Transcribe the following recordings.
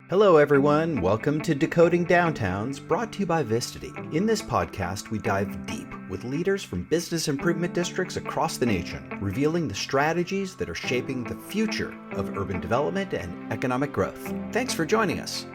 Hello, everyone. Welcome to Decoding Downtowns, brought to you by Vistity. In this podcast, we dive deep with leaders from business improvement districts across the nation, revealing the strategies that are shaping the future of urban development and economic growth. Thanks for joining us.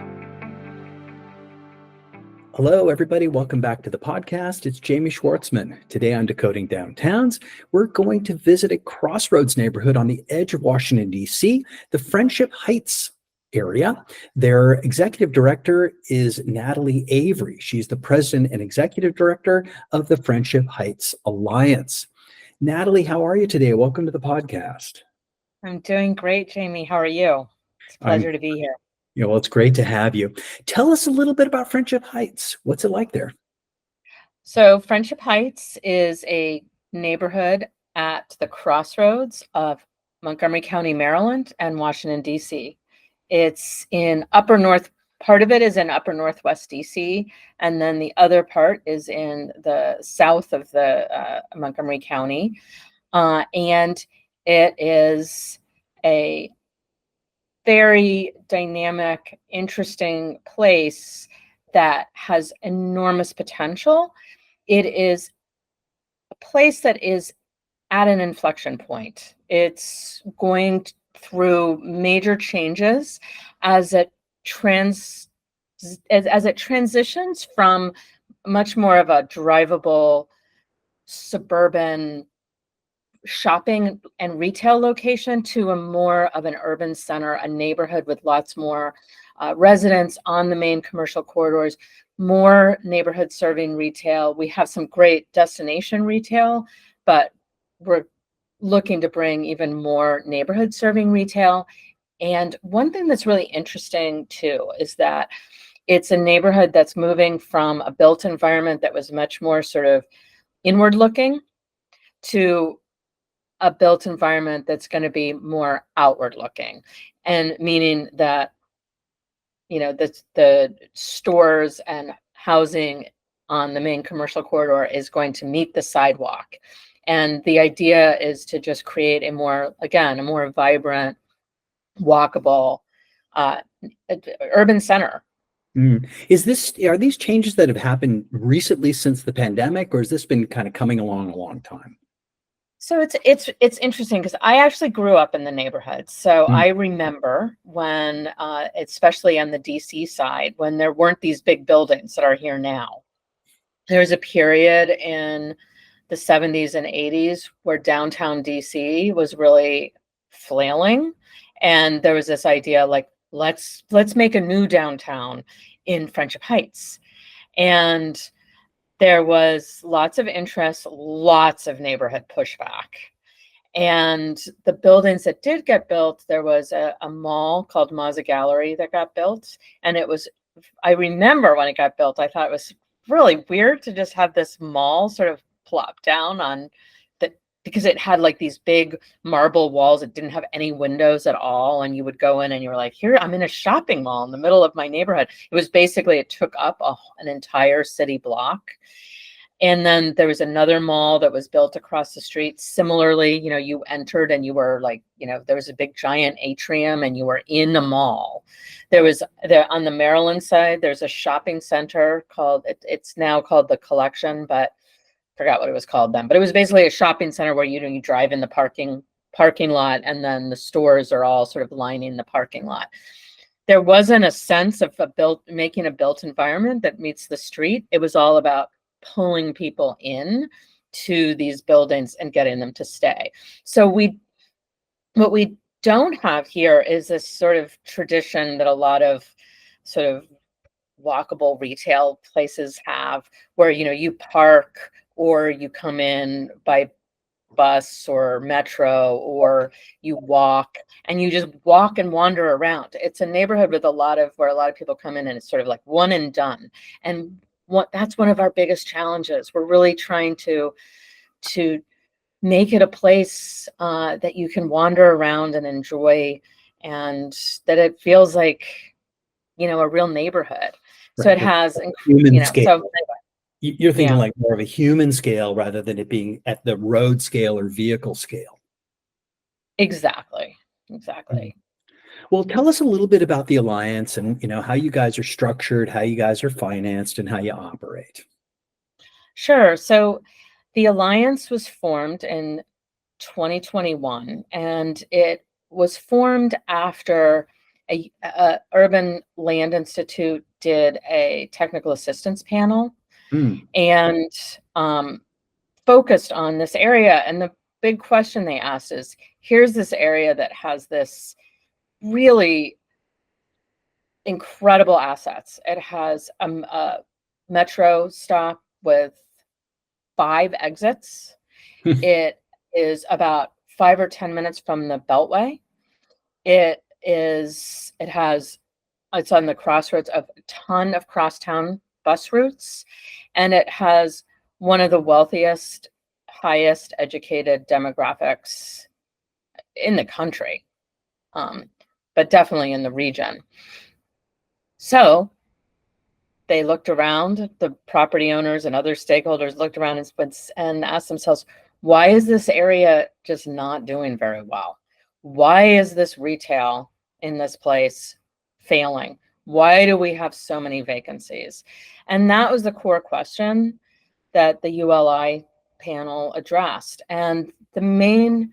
Hello, everybody. Welcome back to the podcast. It's Jamie Schwartzman. Today on Decoding Downtowns, we're going to visit a crossroads neighborhood on the edge of Washington, D.C., the Friendship Heights area. Their executive director is Natalie Avery. She's the president and executive director of the Friendship Heights Alliance. Natalie, how are you today? Welcome to the podcast. I'm doing great, Jamie. How are you? It's a pleasure to be here. Well, it's great to have you. Tell us a little bit about Friendship Heights. What's it like there? So Friendship Heights is a neighborhood at the crossroads of Montgomery County, Maryland, and Washington, D.C. It's in upper north, part of it is in upper northwest DC, and then the other part is in the south of the Montgomery County. And it is a very dynamic, interesting place that has enormous potential. It is a place that is at an inflection point. It's going through major changes as it transitions from much more of a drivable suburban shopping and retail location to a more of an urban center, a neighborhood with lots more residents on the main commercial corridors, more neighborhood serving retail. We have some great destination retail, but we're looking to bring even more neighborhood serving retail. And one thing that's really interesting too is that it's a neighborhood that's moving from a built environment that was much more sort of inward looking to a built environment that's going to be more outward looking, and meaning that, you know, the stores and housing on the main commercial corridor is going to meet the sidewalk. And the idea is to just create a more vibrant, walkable urban center. Are these changes that have happened recently since the pandemic, or has this been kind of coming along a long time? So it's interesting because I actually grew up in the neighborhood. So I remember when, especially on the DC side, when there weren't these big buildings that are here now. There was a period in the 70s and 80s where downtown DC was really flailing, and there was this idea like, let's make a new downtown in Friendship Heights. And there was lots of interest, lots of neighborhood pushback. And the buildings that did get built, there was a mall called Mazza Gallery that got built. And I remember when it got built, I thought it was really weird to just have this mall sort of plop down on because it had like these big marble walls. It didn't have any windows at all. And you would go in and you were like, here, I'm in a shopping mall in the middle of my neighborhood. It took up an entire city block. And then there was another mall that was built across the street. Similarly, you know, you entered and you were like, you know, there was a big giant atrium and you were in a mall. On the Maryland side, there's a shopping center it's now called The Collection, but forgot what it was called then, but it was basically a shopping center where you drive in the parking lot, and then the stores are all sort of lining the parking lot. There wasn't a sense of making a built environment that meets the street. It was all about pulling people in to these buildings and getting them to stay. So what we don't have here is this sort of tradition that a lot of sort of walkable retail places have, where, you know, you park or you come in by bus or metro, or you walk and you just walk and wander around. It's a neighborhood with where a lot of people come in and it's sort of like one and done. And that's one of our biggest challenges. We're really trying to make it a place that you can wander around and enjoy, and that it feels like, you know, a real neighborhood. So it has human scale. You're thinking like more of a human scale rather than it being at the road scale or vehicle scale. Exactly. Well, tell us a little bit about the alliance and, how you guys are structured, how you guys are financed, and how you operate. Sure. So the alliance was formed in 2021, and it was formed after a Urban Land Institute did a technical assistance panel Mm. and focused on this area. And the big question they asked is, here's this area that has this really incredible assets. It has a metro stop with 5 exits. It is about 5 or 10 minutes from the Beltway. It's on the crossroads of a ton of crosstown bus routes, and it has one of the wealthiest, highest educated demographics in the country, but definitely in the region. So they looked around, the property owners and other stakeholders looked around and asked themselves, why is this area just not doing very well? Why is this retail in this place failing? Why do we have so many vacancies? And that was the core question that the ULI panel addressed. And the main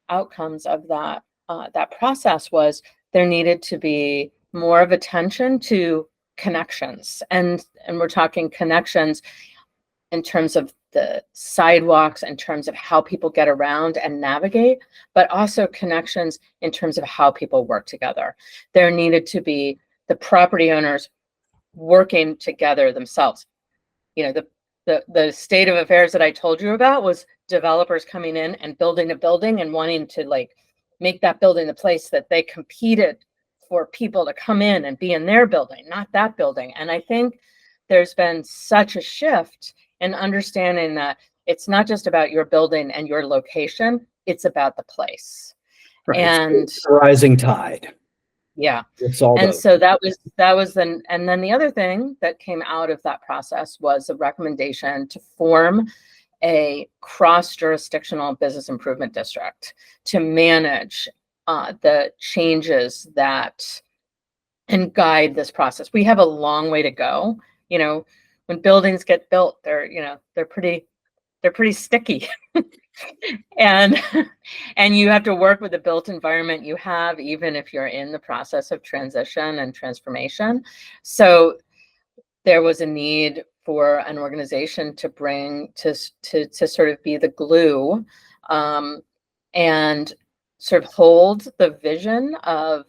outcomes of that process was there needed to be more of attention to connections, and we're talking connections in terms of the sidewalks, in terms of how people get around and navigate, but also connections in terms of how people work together. There needed to be the property owners working together themselves. The state of affairs that I told you about was developers coming in and building a building and wanting to make that building the place that they competed for people to come in and be in their building, not that building. And I think there's been such a shift in understanding that it's not just about your building and your location, it's about the place. Right. And it's a rising tide. Yeah. It's all And those. so that was then, and then the other thing that came out of that process was a recommendation to form a cross-jurisdictional business improvement district to manage the changes that and guide this process. We have a long way to go. When buildings get built, they're pretty sticky. and you have to work with the built environment you have, even if you're in the process of transition and transformation. So there was a need for an organization to bring to sort of be the glue, and sort of hold the vision of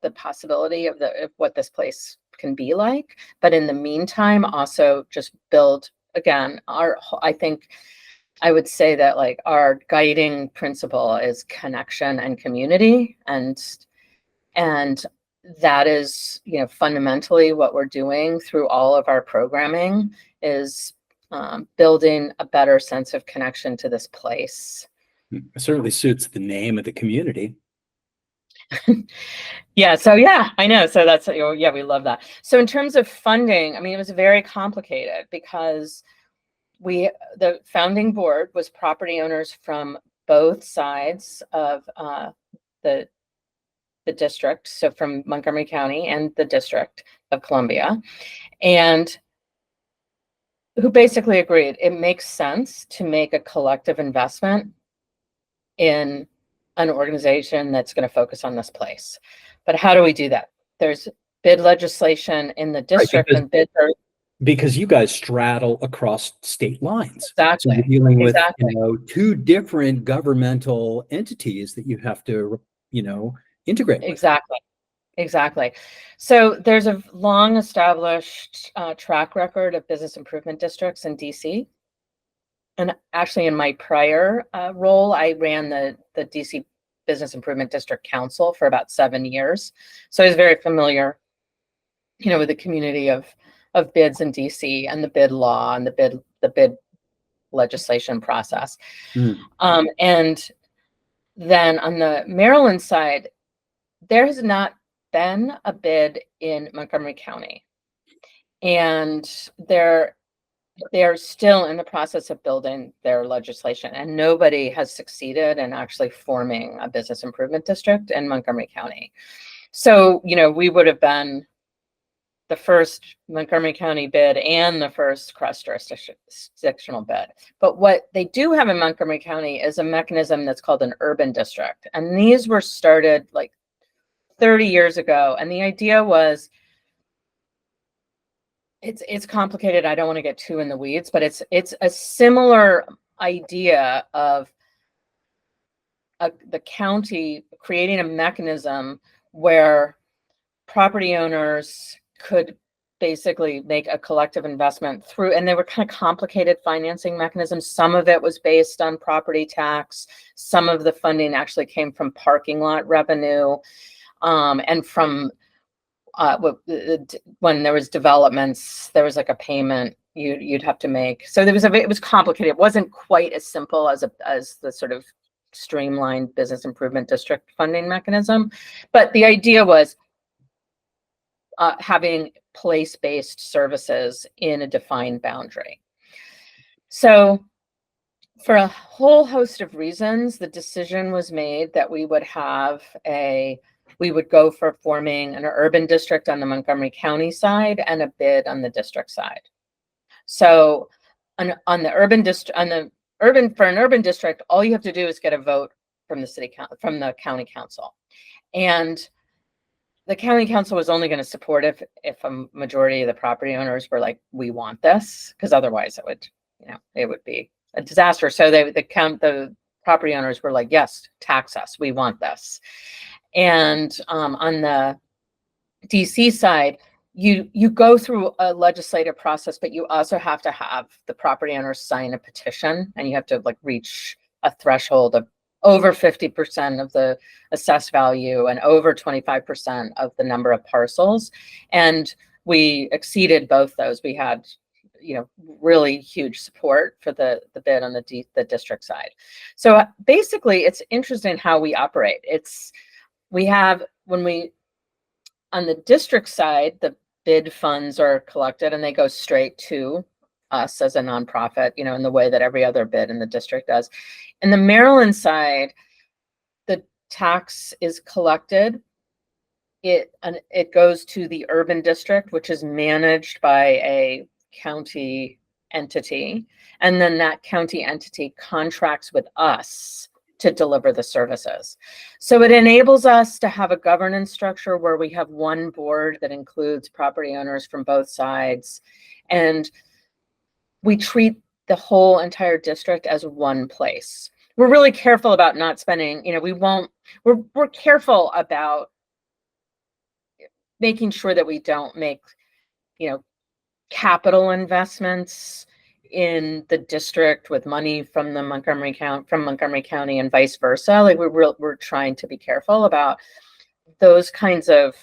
the possibility of what this place can be like, but in the meantime also just build again I think I would say that our guiding principle is connection and community, and that is fundamentally what we're doing through all of our programming is building a better sense of connection to this place. It certainly suits the name of the community. Yeah, so yeah, I know. So that's, yeah, we love that. So in terms of funding, I mean, it was very complicated because the founding board was property owners from both sides of the district, so from Montgomery County and the District of Columbia, and who basically agreed it makes sense to make a collective investment in an organization that's going to focus on this place. But how do we do that? There's bid legislation in the district, right, and bids are because you guys straddle across state lines. exactly. So you're dealing with exactly. two different governmental entities that you have to integrate with. Exactly. So there's a long established track record of business improvement districts in DC. And actually in my prior role, I ran the DC Business Improvement District Council for about 7 years. So I was very familiar, with the community of bids in DC and the bid law and the bid legislation process. And then on the Maryland side, there has not been a bid in Montgomery County, and they're still in the process of building their legislation, and nobody has succeeded in actually forming a business improvement district in Montgomery County. So, we would have been the first Montgomery County bid and the first cross-jurisdictional bid. But what they do have in Montgomery County is a mechanism that's called an urban district. And these were started like 30 years ago. And the idea was, it's complicated. I don't want to get too in the weeds, but it's a similar idea of the county creating a mechanism where property owners could basically make a collective investment through, and they were kind of complicated financing mechanisms. Some of it was based on property tax. Some of the funding actually came from parking lot revenue, and from when there was developments, there was like a payment you'd have to make. So it was complicated. It wasn't quite as simple as the sort of streamlined business improvement district funding mechanism. But the idea was having place-based services in a defined boundary. So for a whole host of reasons, the decision was made that we would go for forming an urban district on the Montgomery County side and a bid on the district side. So for an urban district, all you have to do is get a vote from the county council. And the county council was only going to support if a majority of the property owners were like, we want this, because otherwise it would be a disaster. So the property owners were like, yes, tax us, we want this. And on the DC side, you go through a legislative process, but you also have to have the property owners sign a petition, and you have to reach a threshold of over 50% of the assessed value and over 25% of the number of parcels. And we exceeded both those. We had, really huge support for the bid on the district side. So basically, it's interesting how we operate. On the district side, the bid funds are collected and they go straight to us as a nonprofit, in the way that every other bid in the district does. In the Maryland side, the tax is collected. It goes to the urban district, which is managed by a county entity. And then that county entity contracts with us to deliver the services. So it enables us to have a governance structure where we have one board that includes property owners from both sides. And we treat the whole entire district as one place. We're really careful about not spending, we're careful about making sure that we don't make, capital investments in the district with money from Montgomery County and vice versa. We're trying to be careful about those kinds of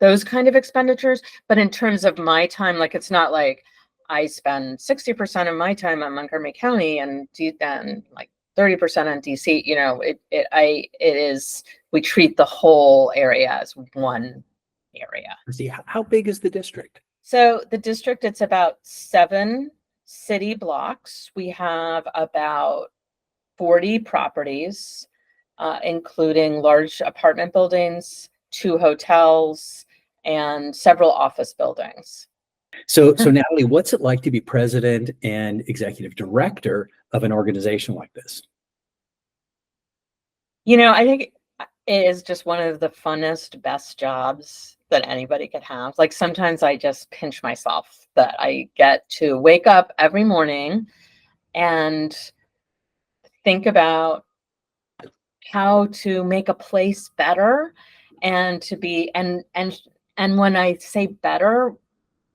expenditures. But in terms of my time, it's not like I spend 60% of my time on Montgomery County and 30% on DC. We treat the whole area as one area. See, how big is the district? So the district, it's about 7 city blocks. We have about 40 properties, including large apartment buildings, 2 hotels, and several office buildings. So Natalie, what's it like to be president and executive director of an organization like this? I think it is just one of the funnest, best jobs that anybody could have. Sometimes I just pinch myself that I get to wake up every morning and think about how to make a place better and to be, and when I say better,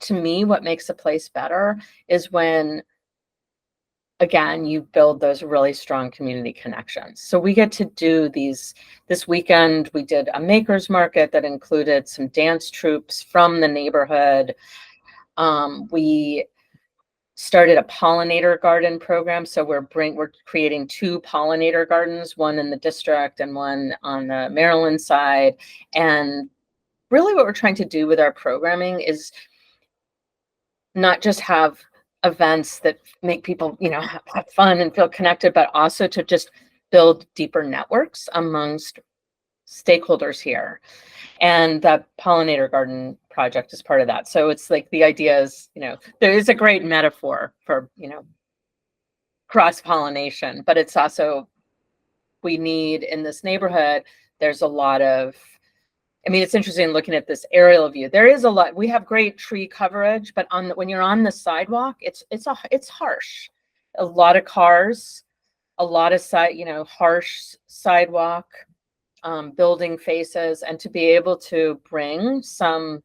to me, what makes a place better is when, again, you build those really strong community connections. So we get to do this weekend. We did a makers market that included some dance troupes from the neighborhood. We started a pollinator garden program. So we're creating 2 pollinator gardens, one in the district and one on the Maryland side. And really what we're trying to do with our programming is not just have events that make people, have fun and feel connected, but also to just build deeper networks amongst stakeholders here. And the pollinator garden project is part of that. So it's like the idea is, there is a great metaphor for, cross-pollination, but it's also, we need in this neighborhood, there's a lot of, it's interesting looking at this aerial view. There is a lot, we have great tree coverage, but when you're on the sidewalk, it's harsh. A lot of cars, a lot of harsh sidewalk, building faces, and to be able to bring some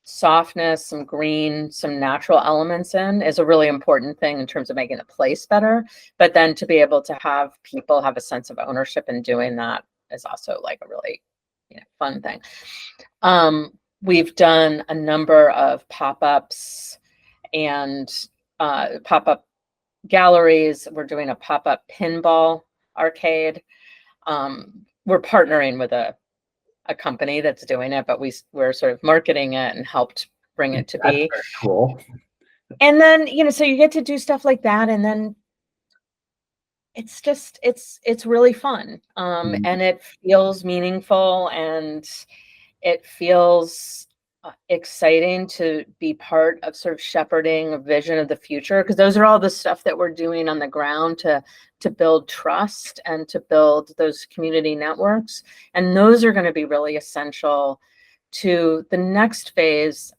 softness, some green, some natural elements in is a really important thing in terms of making the place better. But then to be able to have people have a sense of ownership in doing that is also like a really fun thing. We've done a number of pop-ups and pop-up galleries. We're doing a pop-up pinball arcade. We're partnering with a company that's doing it, but we're sort of marketing it and helped bring it to be. Very cool. And then, so you get to do stuff like that. And then it's just, it's really fun. And it feels meaningful, and it feels exciting to be part of sort of shepherding a vision of the future, because those are all the stuff that we're doing on the ground to build trust and to build those community networks. And those are going to be really essential to the next phase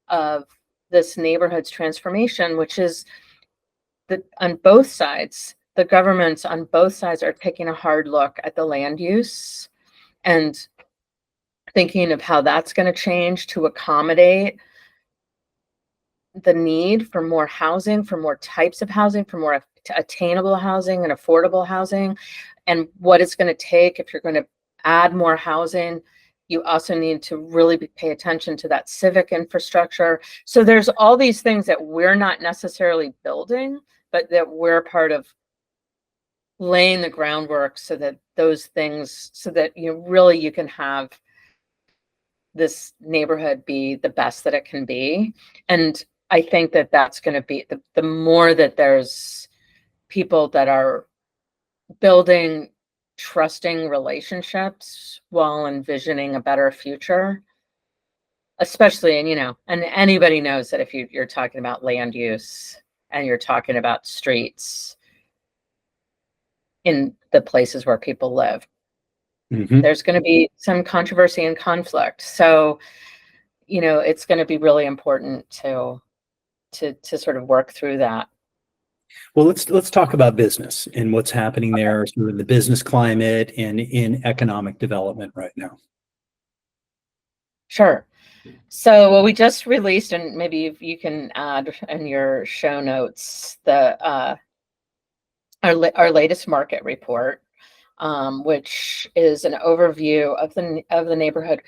of this neighborhood's transformation, which is that on both sides, the governments on both sides are taking a hard look at the land use and thinking of how that's going to change to accommodate the need for more housing, for more types of housing, for more attainable housing and affordable housing, and what it's going to take. If you're going to add more housing, you also need to really pay attention to that civic infrastructure. So there's all these things that we're not necessarily building, but that we're part of laying the groundwork so that those things, so that really you can have this neighborhood be the best that it can be. And I think that that's going to be the more that there's people that are building trusting relationships while envisioning a better future, especially, and anybody knows that if you're talking about land use and you're talking about streets in the places where people live, there's going to be some controversy and conflict. So, it's going to be really important to sort of work through that. Well, let's talk about business and what's happening there, sort of the business climate and in economic development right now. Sure. So we just released, and maybe if you can add in your show notes, our latest market report, which is an overview of the neighborhood.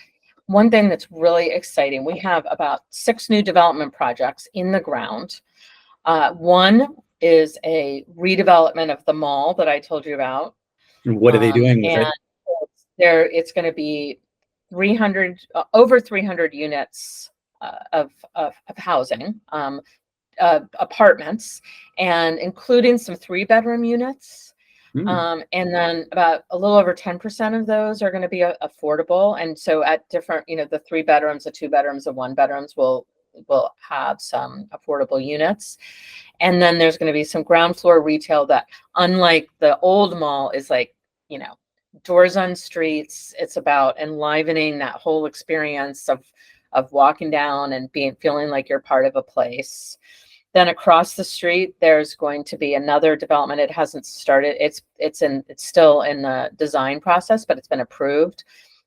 One thing that's really exciting, we have about 6 new development projects in the ground. One is a redevelopment of the mall that I told you about. And what are they doing with it? It's going to be over 300 units of housing, apartments, and including some 3-bedroom units. And then about a little over 10% of those are going to be affordable. And so at different, the 3 bedrooms, the 2 bedrooms, the 1 bedrooms will have some affordable units. And then there's going to be some ground floor retail that, unlike the old mall, is like, doors on streets. It's about enlivening that whole experience of walking down and feeling like you're part of a place. Then across the street, there's going to be another development. It hasn't started. It's still in the design process, but it's been approved,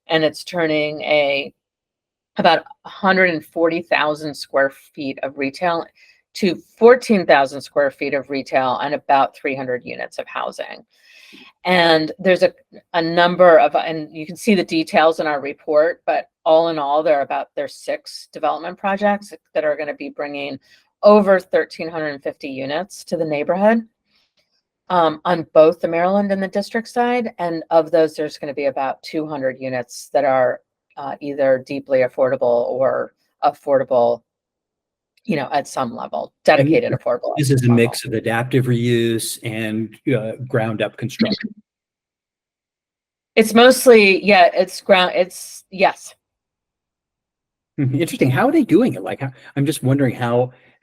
and it's turning about 140,000 square feet of retail to 14,000 square feet of retail and about 300 units of housing. And there's a number of, and you can see the details in our report, but all in all, there's 6 development projects that are going to be bringing over 1,350 units to the neighborhood, on both the Maryland and the district side. And of those, there's going to be about 200 units that are either deeply affordable or affordable, at some level, dedicated affordable. This is a mix of adaptive reuse and ground up construction. It's mostly, yeah, it's ground, it's, yes. Interesting. How are they doing it? Like, I'm just wondering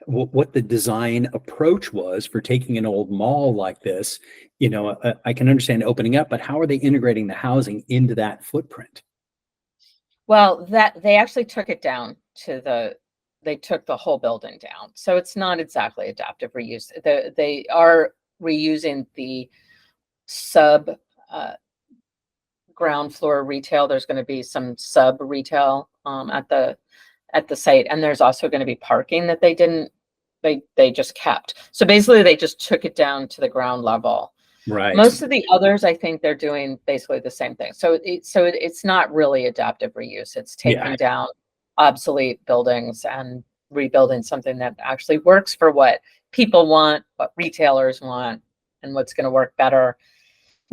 what the design approach was for taking an old mall like this. I can understand opening up, but how are they integrating the housing into that footprint? Well, that they actually took it down they took the whole building down. So it's not exactly adaptive reuse. They are reusing the sub ground floor retail. There's going to be some sub retail at the site, and there's also going to be parking that they just kept. So basically they just took it down to the ground level. Right. Most of the others, I think they're doing basically the same thing. So it's not really adaptive reuse. It's taking down obsolete buildings and rebuilding something that actually works for what people want, what retailers want, and what's going to work better,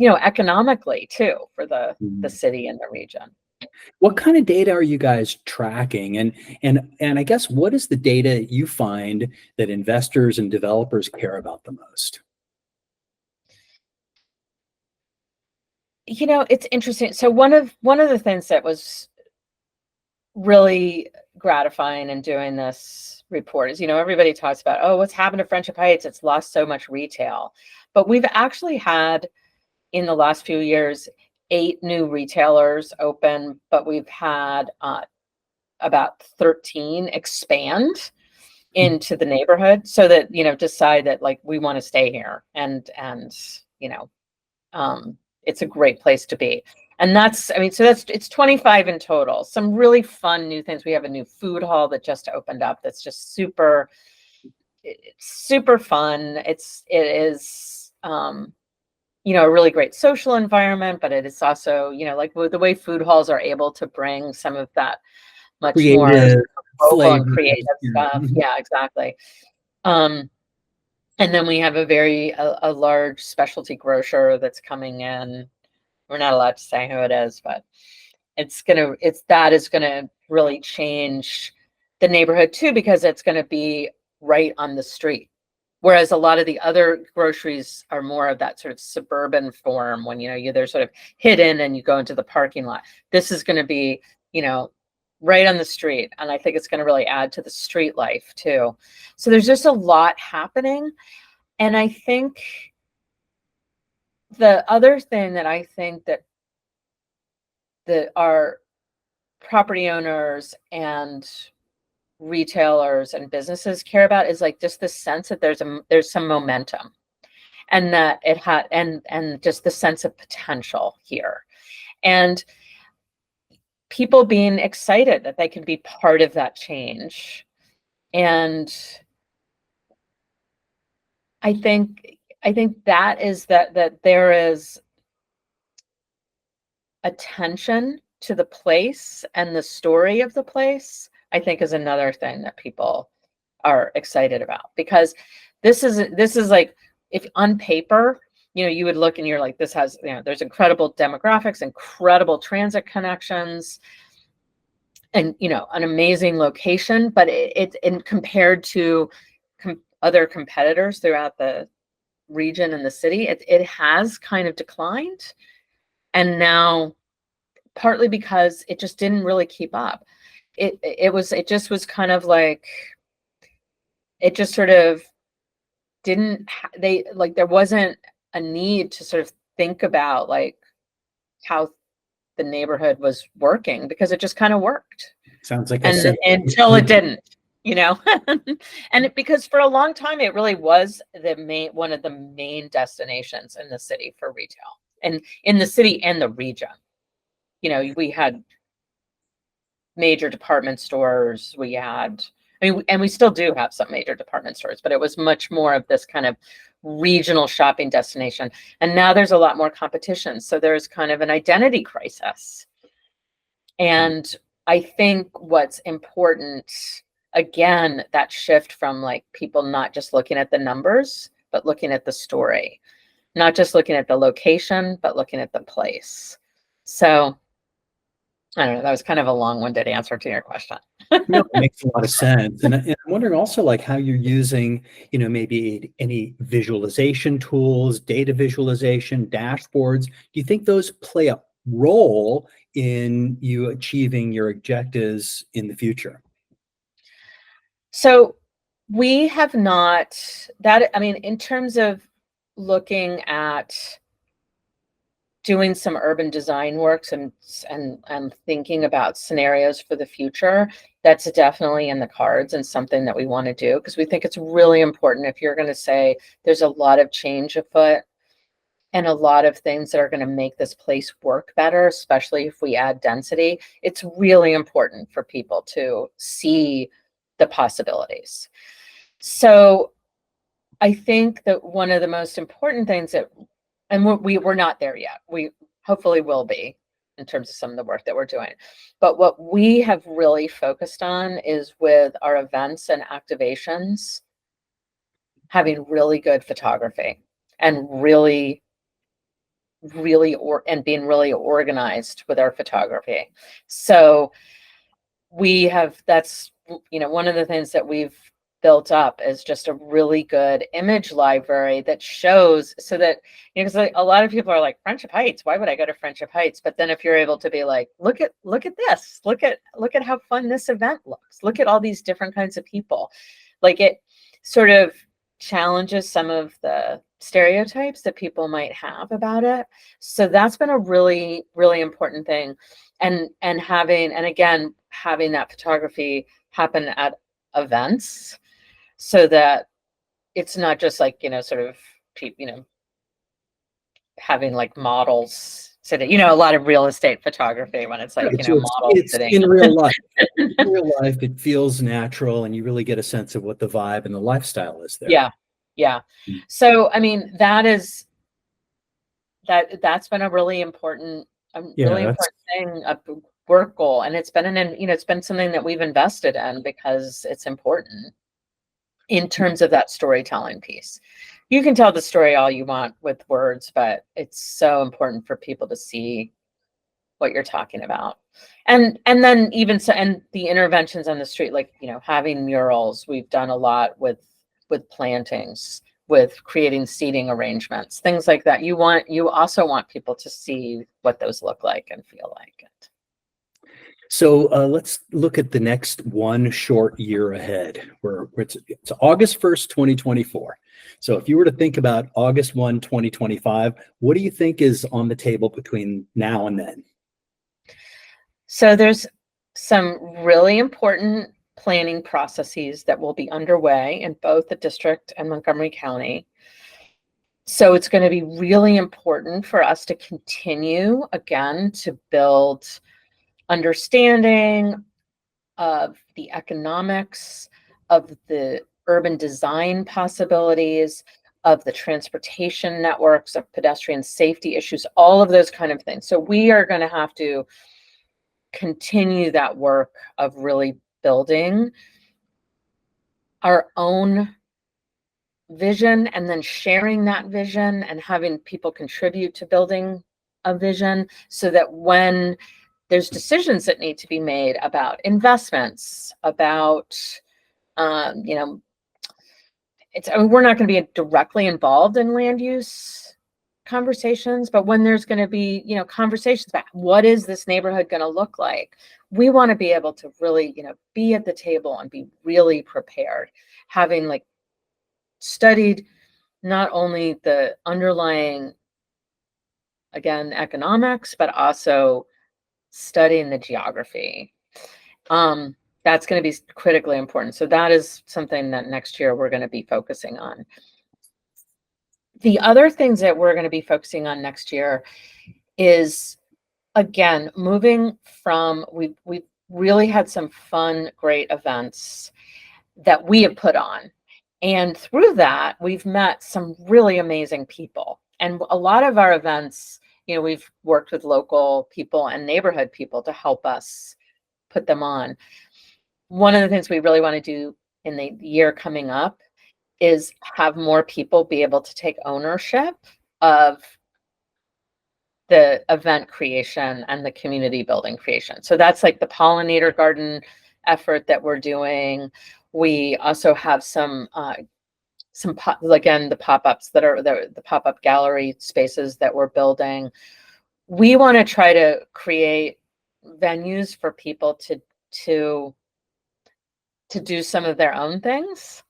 economically too, for the city and the region. What kind of data are you guys tracking? And I guess, what is the data you find that investors and developers care about the most? It's interesting. So one of the things that was really gratifying in doing this report is, everybody talks about, oh, what's happened to Friendship Heights? It's lost so much retail. But we've actually had, in the last few years, 8 new retailers open, but we've had about 13 expand into the neighborhood, so that, decide that, like, we want to stay here, and it's a great place to be. And it's 25 in total. Some really fun new things. We have a new food hall that just opened up that's just super fun. It is a really great social environment, but it is also, like, the way food halls are able to bring some of that much more local and creative stuff. Yeah, exactly. And then we have a large specialty grocer that's coming in. We're not allowed to say who it is, but that is gonna really change the neighborhood too, because it's gonna be right on the street. Whereas a lot of the other groceries are more of that sort of suburban form, when, they're sort of hidden and you go into the parking lot. This is gonna be, right on the street. And I think it's gonna really add to the street life too. So there's just a lot happening. And I think the other thing that I think that our property owners and retailers and businesses care about is, like, just the sense that there's some momentum, and that it had and just the sense of potential here, and people being excited that they can be part of that change. And I think that is that there is attention to the place and the story of the place, I think, is another thing that people are excited about, because this is like, if on paper, you would look and you're like, this has, there's incredible demographics, incredible transit connections, and, an amazing location, but it's compared to other competitors throughout the region and the city, it has kind of declined. And now, partly because it just didn't really keep up. It just was kind of like, it just sort of didn't, there wasn't a need to sort of think about, like, how the neighborhood was working, because it just kind of worked. Sounds like until it didn't, and because for a long time it really was one of the main destinations in the city for retail, and in the city and the region. We had major department stores. And we still do have some major department stores, but it was much more of this kind of regional shopping destination. And now there's a lot more competition. So there's kind of an identity crisis. And I think what's important, again, that shift from, like, people not just looking at the numbers, but looking at the story, not just looking at the location, but looking at the place. So I don't know, that was kind of a long-winded answer to your question. No, it makes a lot of sense. And I'm wondering also, like, how you're using, maybe any visualization tools, data visualization, dashboards. Do you think those play a role in you achieving your objectives in the future? So we have not that, I mean, in terms of looking at doing some urban design works and thinking about scenarios for the future, that's definitely in the cards and something that we want to do, because we think it's really important. If you're going to say there's a lot of change afoot and a lot of things that are going to make this place work better, especially if we add density, it's really important for people to see the possibilities. So I think that one of the most important things that, and we're not there yet, we hopefully will be in terms of some of the work that we're doing, but what we have really focused on is with our events and activations, having really good photography and being really organized with our photography. So we have, that's, one of the things that we've built up is just a really good image library that shows, so that, because a lot of people are like, Friendship Heights, why would I go to Friendship Heights? But then if you're able to be like, look at this, look at how fun this event looks, look at all these different kinds of people, like, it sort of challenges some of the stereotypes that people might have about it. So that's been a really, really important thing. And again, having that photography happen at events, so that it's not just like, sort of, having like models sitting, a lot of real estate photography when it's like, Right, so models it's sitting. in real life. In real life, it feels natural, and you really get a sense of what the vibe and the lifestyle is there. Yeah. So, I mean, that's been a really important, thing, a work goal, and it's been it's been something that we've invested in because it's important in terms of that storytelling piece. You can tell the story all you want with words, but it's so important for people to see what you're talking about. And then even so, and the interventions on the street, like, having murals, we've done a lot with plantings, with creating seating arrangements, things like that. You also want people to see what those look like and feel like it. So let's look at the next one short year ahead, where it's August 1st, 2024. So if you were to think about August 1, 2025, what do you think is on the table between now and then? So there's some really important planning processes that will be underway in both the district and Montgomery County. So it's going to be really important for us to continue, again, to build understanding of the economics, of the urban design possibilities, of the transportation networks, of pedestrian safety issues, all of those kind of things. So we are going to have to continue that work of really building our own vision, and then sharing that vision and having people contribute to building a vision, so that when there's decisions that need to be made about investments, about, we're not going to be directly involved in land use conversations, but when there's going to be, conversations about what is this neighborhood going to look like, we want to be able to really, be at the table and be really prepared, having like studied not only the underlying, again, economics, but also studying the geography. That's going to be critically important. So that is something that next year we're going to be focusing on. The other things that we're going to be focusing on next year is, again, moving from, we've really had some fun, great events that we have put on. And through that, we've met some really amazing people. And a lot of our events, we've worked with local people and neighborhood people to help us put them on. One of the things we really want to do in the year coming up is have more people be able to take ownership of the event creation and the community building creation. So that's like the pollinator garden effort that we're doing. We also have some again, the pop-ups that are the pop-up gallery spaces that we're building. we want to try to create venues for people to do some of their own things.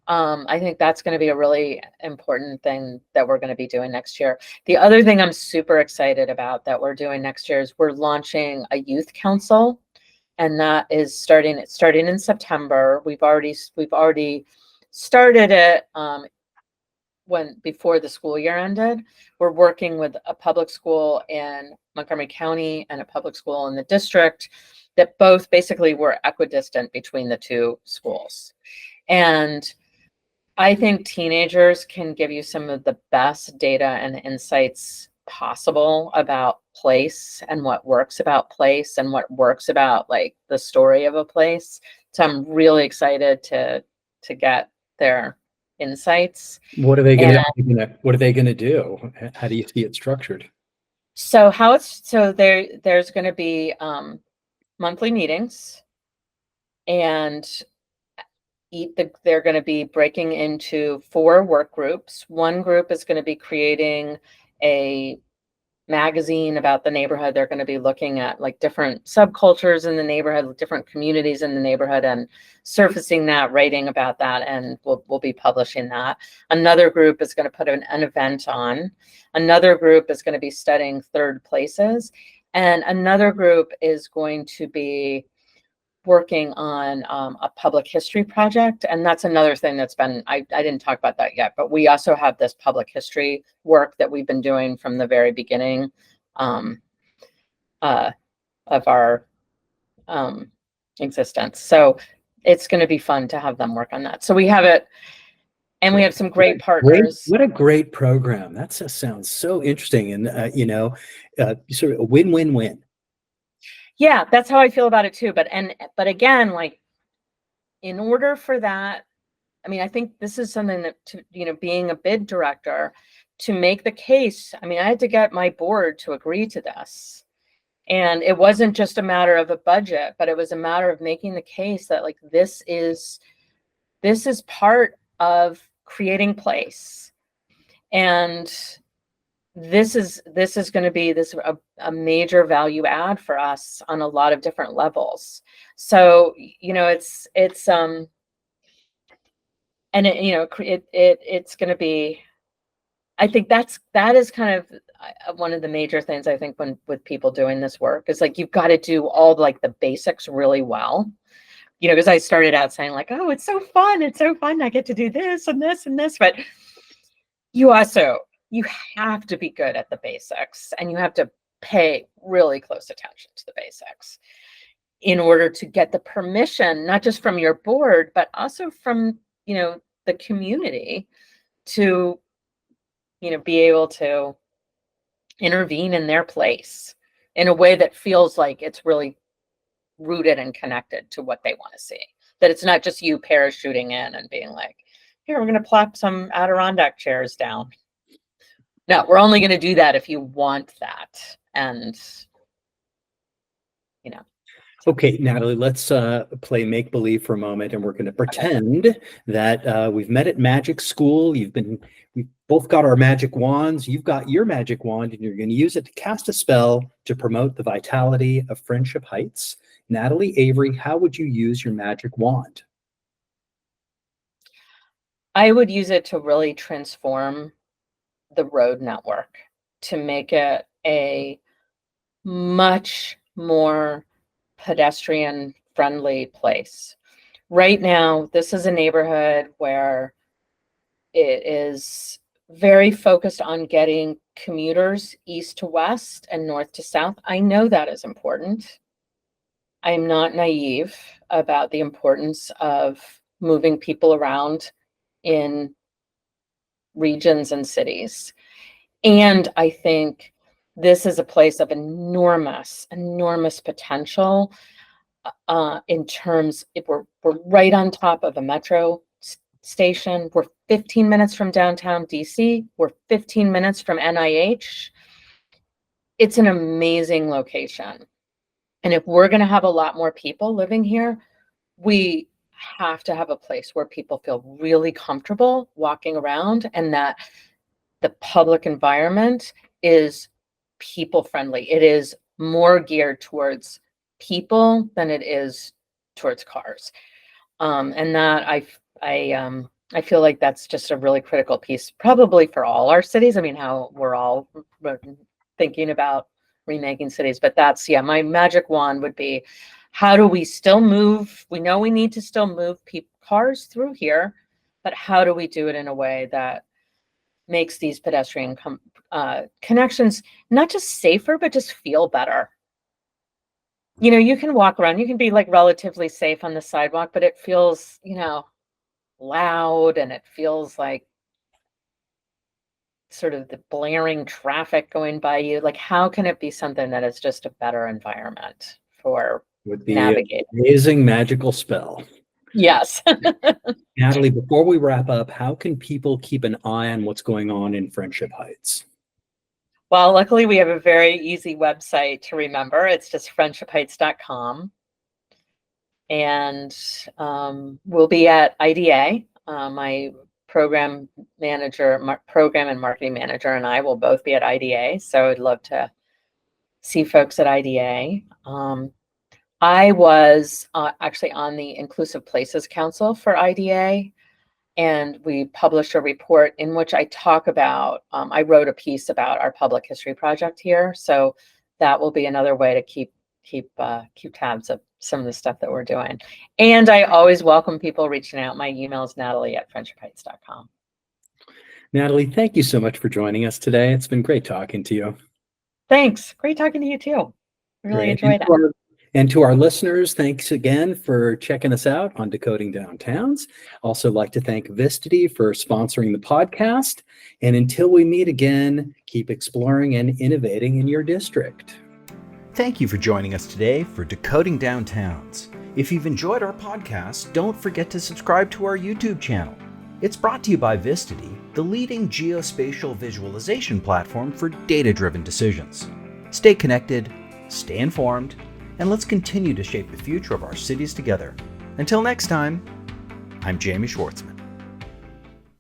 I think that's going to be a really important thing that we're going to be doing next year. The other thing I'm super excited about that we're doing next year is we're launching a youth council, and that is starting in September. We've already started it before the school year ended. We're working with a public school in Montgomery County and a public school in the district that both basically were equidistant between the two schools. And I think teenagers can give you some of the best data and insights possible about place and what works about place and what works about like the story of a place. So I'm really excited to get their insights. What are they going to do? How do you see it structured? So there's going to be monthly meetings, and they're going to be breaking into 4 work groups. One group is going to be creating a magazine about the neighborhood. They're going to be looking at like different subcultures in the neighborhood, different communities in the neighborhood, and surfacing that, writing about that, and we'll be publishing that. Another group is going to put an event on. Another group is going to be studying third places, and another group is going to be working on a public history project. And that's another thing that's been, I didn't talk about that yet, but we also have this public history work that we've been doing from the very beginning of our existence. So it's going to be fun to have them work on that. So we have it, and we have some great partners. What a great program. That sounds so interesting, and sort of a win-win-win. Yeah, that's how I feel about it too. But again, like, in order for that, I mean, I think this is something that, being a bid director, to make the case, I mean, I had to get my board to agree to this. And it wasn't just a matter of a budget, but it was a matter of making the case that like this is part of creating place. And this is going to be a major value add for us on a lot of different levels. So, it's and it's going to be, I think that is kind of one of the major things I think with people doing this work is like, you've got to do all like the basics really well, because I started out saying like, oh, it's so fun. I get to do this and this and this, but you have to be good at the basics, and you have to pay really close attention to the basics in order to get the permission, not just from your board, but also from, the community to, be able to intervene in their place in a way that feels like it's really rooted and connected to what they want to see. That it's not just you parachuting in and being like, here, we're going to plop some Adirondack chairs down. No, we're only going to do that if you want that. And, Okay, Natalie, let's play make-believe for a moment, and we're going to pretend that we've met at magic school. We've both got our magic wands. You've got your magic wand, and you're going to use it to cast a spell to promote the vitality of Friendship Heights. Natalie Avery, how would you use your magic wand? I would use it to really transform the road network, to make it a much more pedestrian friendly place. Right now, this is a neighborhood where it is very focused on getting commuters east to west and north to south. I know that is important. I'm not naive about the importance of moving people around in regions and cities. And I think this is a place of enormous potential in terms, if we're right on top of a metro station. We're 15 minutes from downtown DC. We're 15 minutes from NIH. It's an amazing location. And if we're going to have a lot more people living here, we have to have a place where people feel really comfortable walking around, and that the public environment is people friendly. It is more geared towards people than it is towards cars. And that I feel like that's just a really critical piece, probably for all our cities. I mean, how we're all thinking about remaking cities, but that's, yeah, my magic wand would be, how do we still move? We know we need to still move cars through here, but how do we do it in a way that makes these pedestrian connections not just safer, but just feel better? You know, you can walk around, you can be like relatively safe on the sidewalk, but it feels, you know, loud, and it feels like sort of the blaring traffic going by you. Like, how can it be something that is just a better environment for With the navigating? amazing magical spell. Yes. Natalie, before we wrap up, how can people keep an eye on what's going on in Friendship Heights? Well, luckily we have a very easy website to remember. It's just friendshipheights.com. And we'll be at IDA. My program and marketing manager and I will both be at IDA. So I'd love to see folks at IDA. I was actually on the Inclusive Places Council for IDA, and we published a report in which I talk about, I wrote a piece about our public history project here. So that will be another way to keep tabs of some of the stuff that we're doing. And I always welcome people reaching out. My email is natalie@friendshipheights.com. Natalie, thank you so much for joining us today. It's been great talking to you. Thanks. Great talking to you too. Really enjoyed it. And to our listeners, thanks again for checking us out on Decoding Downtowns. Also like to thank Vistity for sponsoring the podcast. And until we meet again, keep exploring and innovating in your district. Thank you for joining us today for Decoding Downtowns. If you've enjoyed our podcast, don't forget to subscribe to our YouTube channel. It's brought to you by Vistity, the leading geospatial visualization platform for data-driven decisions. Stay connected, stay informed, and let's continue to shape the future of our cities together. Until next time, I'm Jamie Schwartzman.